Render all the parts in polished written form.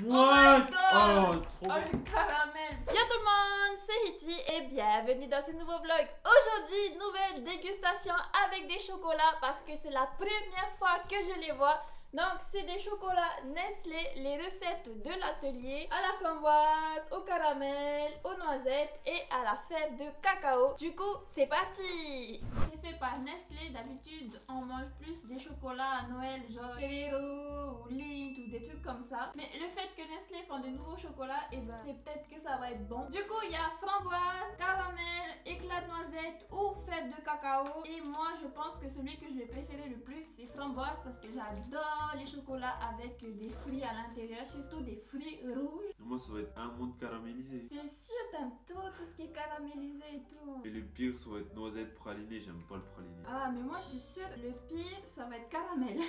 What? Oh, trop oh le caramel. Yo tout le monde, c'est Hitty et bienvenue dans ce nouveau vlog. Aujourd'hui, nouvelle dégustation avec des chocolats parce que c'est la première fois que je les vois. Donc c'est des chocolats Nestlé, les recettes de l'atelier à la framboise, au caramel, aux noisettes et à la fève de cacao. Du coup, c'est parti. C'est fait par Nestlé. D'habitude, on mange plus des chocolats à Noël, genre Ferrero ou Lindt ou des trucs comme ça. Mais le fait que Nestlé font de nouveaux chocolats, et ben c'est peut-être que ça va être bon. Du coup, il y a framboise, caramel, éclat de noisette ou fève de cacao. Et moi, je pense que celui que je vais préférer le plus, c'est framboise parce que j'adore les chocolats avec des fruits à l'intérieur, surtout des fruits rouges. Moi, ça va être amande caramélisée. C'est sûr, t'aimes tout ce qui est caramélisé et tout. Et le pire, ça va être noisette pralinée. J'aime pas le praliné. Ah, mais moi, je suis sûre, le pire, ça va être caramel.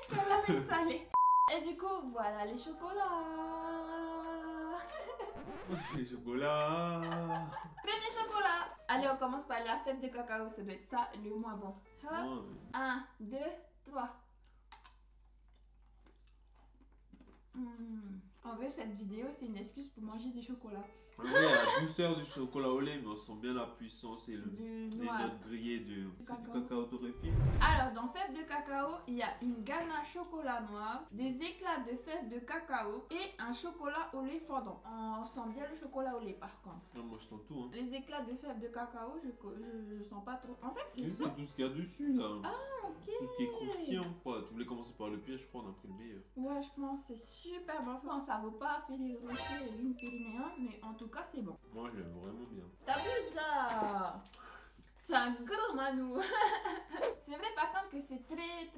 Caramel salé. Et du coup, voilà les chocolats. Les chocolats. Premier chocolat. Allez, on commence par la fève de cacao. Ça doit être ça, le moins bon. Ouais. 1, 2, 3. En vrai, cette vidéo, c'est une excuse pour manger du chocolat. En vrai, il y a la douceur du chocolat au lait, mais on sent bien la puissance et les noix. notes grillées du cacao torréfié. Alors, dans fève de cacao, il y a une ganache chocolat noir, des éclats de fève de cacao et un chocolat au lait fondant. On sent bien le chocolat au lait par contre. Non, moi, je sens tout. Hein. Les éclats de fève de cacao, je sens pas trop. En fait, c'est Oui, ça. c'est tout ce qu'il y a dessus, là. Ah, ok. Tout ce qui est croustillant, quoi. Tu voulais commencer par le pire, je crois, on a pris le meilleur. Ouais, je pense que c'est super bon. Enfin, ça vaut pas Ferrero Rocher et Ligne Pyrénéen, mais en tout cas, c'est bon. Moi, je l'aime vraiment bien. T'abuses là. C'est un gros manou. C'est vrai par contre que c'est très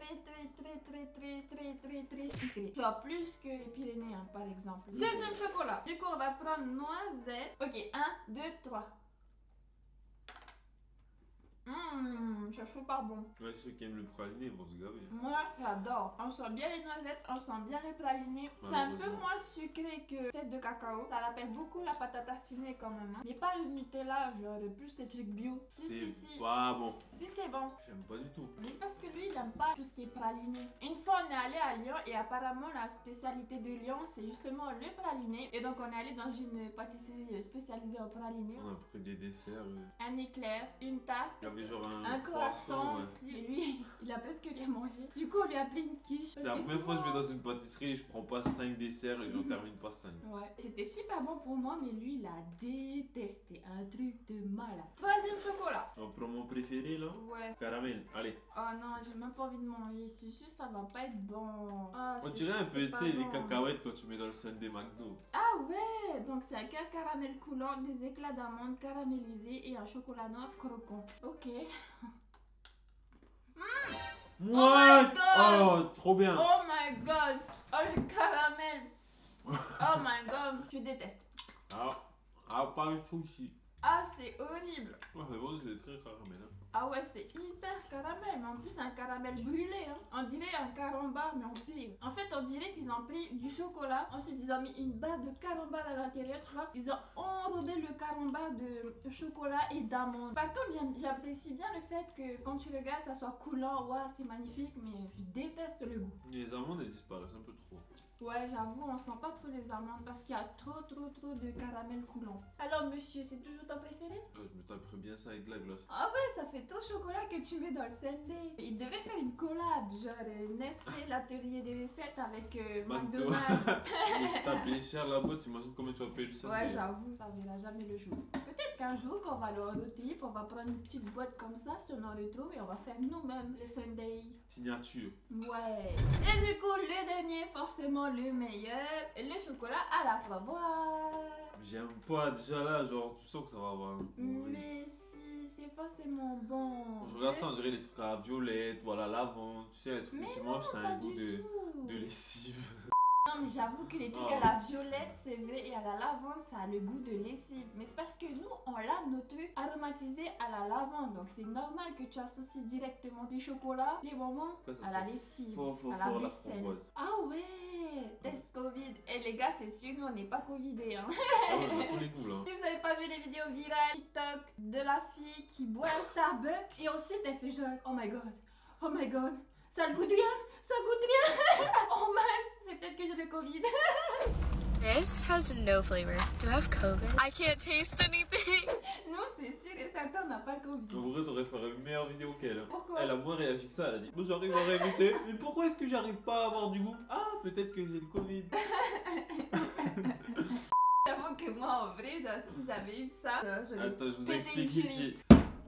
sucré. Tu as plus que les Pyrénéens par exemple. Deuxième chocolat. Du coup on va prendre noisette. Ok, 1, 2, 3. Ça chaud pas bon. Ouais, ceux qui aiment le praliné vont se gaver. Moi j'adore. On sent bien les noisettes, on sent bien les pralinés. C'est un peu moins sucré que fève de cacao. Ça rappelle beaucoup la pâte à tartiner quand même. Hein. Mais pas le Nutella, genre plus les trucs bio. C'est pas bon. Si c'est bon. J'aime pas du tout. Mais c'est parce que lui il aime pas tout ce qui est praliné. Une fois on est allé à Lyon et apparemment la spécialité de Lyon c'est justement le praliné. Et donc on est allé dans une pâtisserie spécialisée en praliné. On a pris des desserts. Un éclair, une tarte. Il y avait genre un croissant ouais. aussi. Et lui, il a presque rien mangé. Du coup, on lui a appelé une quiche. C'est la première fois que je vais dans une pâtisserie et je prends pas 5 desserts et j'en termine pas 5. Ouais, c'était super bon pour moi, mais lui, il a détesté. Un truc de malade. Troisième chocolat. Un promo préféré là? Ouais. Caramel, allez. Oh non, j'ai même pas envie de manger. Je suis sûre ça va pas être bon. On dirait un peu, tu sais, les cacahuètes quand tu mets dans le sundae McDo. Ah ouais, donc c'est un cœur caramel coulant, des éclats d'amande caramélisés et un chocolat noir croquant. Ok. What? Oh, oh, trop bien. Oh my god. Oh le caramel. Oh my god. Je déteste. Pas le sushi. Ah c'est horrible. Ouais, c'est bon, c'est très caramel. Hein. Ah ouais, c'est hyper caramel, mais en plus c'est un caramel brûlé. Hein. On dirait un carambar, mais en pire. En fait, on dirait qu'ils ont pris du chocolat. Ensuite, ils ont mis une barre de carambar à l'intérieur, tu vois. Ils ont enrobé le carambar de chocolat et d'amande. Par contre, j'apprécie bien le fait que quand tu regardes, ça soit coulant. Waouh, c'est magnifique, mais je déteste le goût. Les amandes, elles disparaissent un peu trop. Ouais, j'avoue, on sent pas trop les amandes parce qu'il y a trop de caramel coulant. Alors, monsieur, c'est toujours ton préféré? Ouais, je me taperais bien ça avec de la glace. Ah ouais, ça fait trop chocolat que tu mets dans le sundae. Il devrait faire une collab, genre Nestlé, l'atelier des recettes avec McDonald's. Si t'as payé cher là-bas, t'imagines combien tu vas payer le sundae? Ouais, j'avoue, ça verra jamais le jour. Peut-être qu'un jour, quand on va aller en road trip, on va prendre une petite boîte comme ça si on en retrouve et on va faire nous-mêmes le sundae. Signature. Ouais. Et du coup, le dernier, forcément le meilleur, le chocolat à la framboise. J'aime pas déjà là, genre tu sens que ça va avoir un goût. Mais si, c'est forcément bon. Je regarde ça, on dirait les trucs à la violette ou à la lavande. Tu sais, les trucs que tu manges, ça a un goût de lessive. Non mais j'avoue que les trucs à la violette c'est vrai et à la lavande ça a le goût de lessive. Mais c'est parce que nous on a nos trucs aromatisés à la lavande. Donc c'est normal que tu associes directement des chocolats, les bonbons à la lessive, à la vaisselle. Ah ouais, test Covid. Et les gars c'est sûr nous on n'est pas Covidés hein. Ah ouais, on a tous les goûts là. Si vous avez pas vu les vidéos virales TikTok de la fille qui boit un Starbucks et ensuite elle fait genre oh my god, ça goûte rien, ça goûte rien. Oh mince, c'est peut-être que j'ai le Covid. This has no flavor. Do I have COVID? I can't taste anything. Non, c'est sûr et certain, on n'a pas le Covid. En vrai, t'aurais fait une meilleure vidéo qu'elle. Hein. Pourquoi? Elle a moins réagi que ça. Elle a dit moi j'arrive à réinviter. Mais pourquoi est-ce que j'arrive pas à avoir du goût? Ah, peut-être que j'ai le Covid. J'avoue que moi, en vrai, si j'avais eu ça, Attends, je vous pété explique une vite. chute.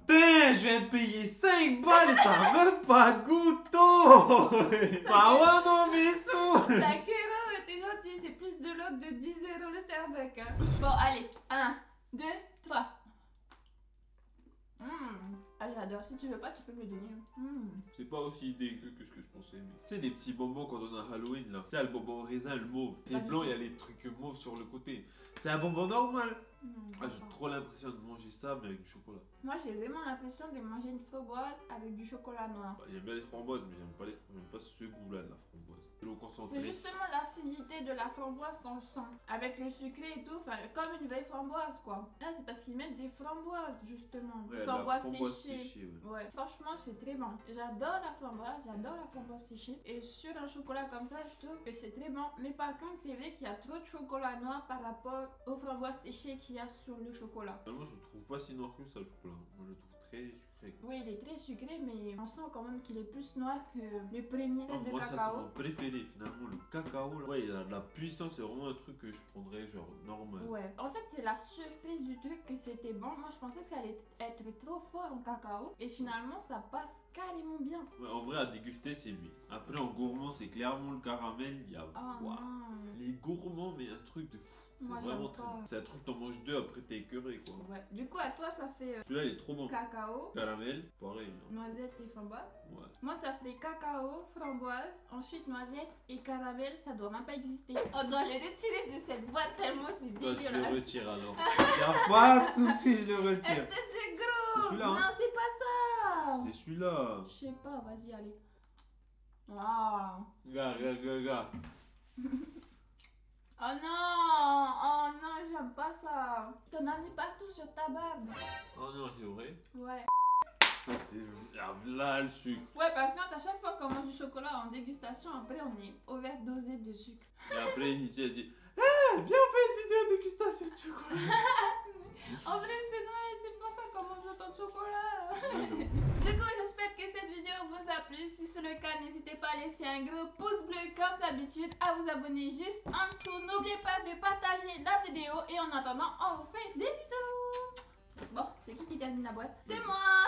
Putain, je viens de payer 5 balles et ça a même pas de goût. Pas non, mes sous. La Kero, t'es gentil, c'est plus de l'eau que de 10 € le Starbucks. Hein. Bon, allez, 1, 2, 3. Ah, j'adore. Si tu veux pas, tu peux me le donner. C'est pas aussi dégueu que ce que je pensais. Mais... Tu sais, les petits bonbons qu'on donne à Halloween là. Tu sais, le bonbon au raisin, le mauve. C'est blanc, il y a les trucs mauves sur le côté. C'est un bonbon normal. Ah, j'ai trop l'impression de manger ça, mais avec du chocolat. Moi, j'ai vraiment l'impression de manger une framboise avec du chocolat noir. Bah, j'aime bien les framboises, mais j'aime pas ce goût-là de la framboise. C'est l'eau concentrée. C'est justement l'acidité de la framboise qu'on sent. Avec le sucré et tout, enfin, comme une vraie framboise, quoi. Là, c'est parce qu'ils mettent des framboises, justement. Ouais, Des framboises la framboise séchées. séchée, Ouais, franchement, c'est très bon. J'adore la framboise séchée. Et sur un chocolat comme ça, je trouve que c'est très bon. Mais par contre, c'est vrai qu'il y a trop de chocolat noir par rapport aux framboises séchées qu'il y a sur le chocolat. Moi, je le trouve pas si noir que ça, le chocolat. Moi, je le trouve très sucré. Oui, il est très sucré, mais on sent quand même qu'il est plus noir que les premiers de Moi, ça, c'est cacao. mon préféré, finalement. Le cacao, là. Ouais, il a de la puissance. C'est vraiment un truc que je prendrais, genre, normal. Ouais, en fait, c'est la surprise du truc que c'était bon. Moi, je pensais que ça allait être trop fort en cacao. Et finalement, ça passe carrément bien. Ouais, en vrai, à déguster, c'est lui. Après, en gourmand, c'est clairement le caramel. Il y a. Oh Waouh. non. Les gourmands, mais un truc de fou. C'est Moi, vraiment j'aime très pas. bon. C'est un truc, t'en manges deux, après t'es écœuré, quoi. Ouais. Du coup, à toi, ça fait Celui-là, il est trop bon. cacao, Caramel, pareil. Hein. noisette et framboise. Ouais. Moi, ça fait cacao, framboise, ensuite noisette et caramel. Ça doit même pas exister. On doit le retirer de cette boîte tellement c'est Toi, tu le dégueulasse. retires alors. Y'a pas de soucis, je le retire. Espèce de gros. C'est celui-là, hein. Non, c'est pas ça. C'est celui-là. Je sais pas, vas-y, allez. Waouh. Regarde. Oh non, j'aime pas ça. T'en as mis partout sur ta barbe. Oh non, c'est vrai. Ouais. Ça, c'est là le sucre. Ouais, par contre, à chaque fois qu'on mange du chocolat en dégustation, après on est overdosé de sucre. Et après, il dit hey, viens, on fait une vidéo dégustation de chocolat. En vrai, c'est Noël, c'est pour ça qu'on mange autant de chocolat. Ouais, non. Du coup, j'espère que cette vidéo vous a plu. Si c'est le cas, n'hésitez pas à laisser un gros pouce bleu comme d'habitude, à vous abonner juste en dessous. N'oubliez pas de partager la vidéo et en attendant, on vous fait des bisous. Bon, c'est qui termine la boîte? C'est moi.